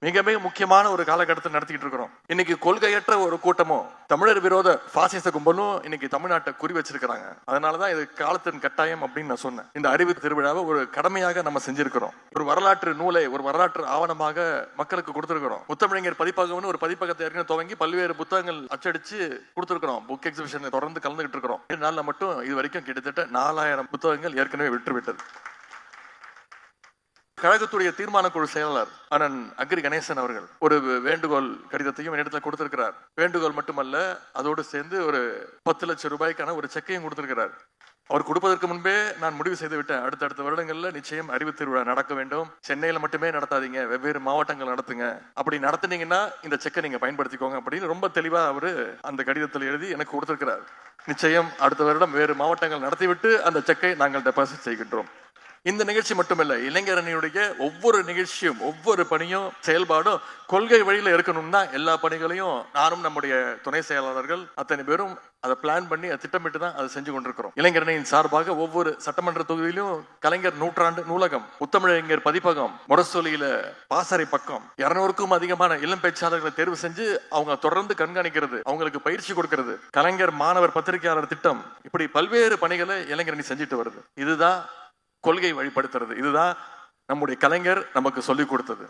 மிக மிக முக்கியமான ஒரு காலகட்டத்தை நடத்திட்டு இருக்கிறோம். இன்னைக்கு கொள்கையற்ற ஒரு கூட்டமும் தமிழர் விரோத பாசிச கும்பலும் இன்னைக்கு தமிழ்நாட்டை குறி வச்சிருக்கிறாங்க. அதனாலதான் இது காலத்தின் கட்டாயம் அப்படின்னு நான் சொன்னேன். இந்த அறிவு திருவிழாவை ஒரு கடமையாக நம்ம செஞ்சிருக்கிறோம். ஒரு வரலாற்று நூலை ஒரு வரலாற்று ஆவணமாக மக்களுக்கு கொடுத்திருக்கிறோம். முத்தமிழர் பதிப்பகம்னு ஒரு பதிப்பகத்தை ஏற்கனவே துவங்கி பல்வேறு புத்தகங்கள் அச்சடிச்சு கொடுத்திருக்கிறோம். புக் எக்ஸிபிஷன் தொடர்ந்து கலந்துகிட்டு இருக்கிறோம். 2 நாள்ல மட்டும் இது வரைக்கும் கிட்டத்தட்ட 4000 புத்தகங்கள் ஏற்கனவே விற்றுவிட்டது. கழகத்துடைய தீர்மான குழு செயலாளர் அண்ணன் அக்ரி கணேசன் அவர்கள் ஒரு வேண்டுகோள் கடிதத்தையும் என்னிடத்துல கொடுத்திருக்கிறார். வேண்டுகோள் மட்டுமல்ல, அதோடு சேர்ந்து ஒரு 10 லட்சம் ரூபாய்க்கான ஒரு செக்கையும் கொடுத்திருக்கிறார். அவர் கொடுப்பதற்கு முன்பே நான் முடிவு செய்து விட்டேன், அடுத்தடுத்த வருடங்கள்ல நிச்சயம் அறிவு திருவிழா நடக்க வேண்டும். சென்னையில மட்டுமே நடத்தாதீங்க, வெவ்வேறு மாவட்டங்கள் நடத்துங்க. அப்படி நடத்துனீங்கன்னா இந்த செக்கை நீங்க பயன்படுத்திக்கோங்க அப்படின்னு ரொம்ப தெளிவா அவரு அந்த கடிதத்தில் எழுதி எனக்கு கொடுத்திருக்கிறார். நிச்சயம் அடுத்த வருடம் வேறு மாவட்டங்கள் நடத்திவிட்டு அந்த செக்கை நாங்கள் டெபாசிட் செய்கின்றோம். இந்த நிகழ்ச்சி மட்டுமல்ல, இளைஞரணியுடைய ஒவ்வொரு நிகழ்ச்சியும் ஒவ்வொரு பணியும் செயல்பாடும் கொள்கை வழியில இருக்கணும்னா எல்லா பணிகளையும் நானும் நம்முடைய துணை செயலாளர்கள் அத்தனை பேரும் அதை பிளான் பண்ணி அதை திட்டமிட்டு தான் அதை செஞ்சு கொண்டிருக்கிறோம். இளைஞரணியின் சார்பாக ஒவ்வொரு சட்டமன்ற தொகுதியிலும் கலைஞர் நூற்றாண்டு நூலகம், முத்தமிழறிஞர் பதிப்பகம், முரசொலியில பாசறை பக்கம், 200க்கும் அதிகமான இளம் பேச்சாளர்களை தேர்வு செஞ்சு அவங்க தொடர்ந்து கண்காணிக்கிறது, அவங்களுக்கு பயிற்சி கொடுக்கிறது, கலைஞர் மாணவர் பத்திரிகையாளர் திட்டம், இப்படி பல்வேறு பணிகளை இளைஞரணி செஞ்சுட்டு வருது. இதுதான் கொள்கை வழிபடுத்துறது. இதுதான் நம்முடைய கலைஞர் நமக்கு சொல்லிக் கொடுத்தது.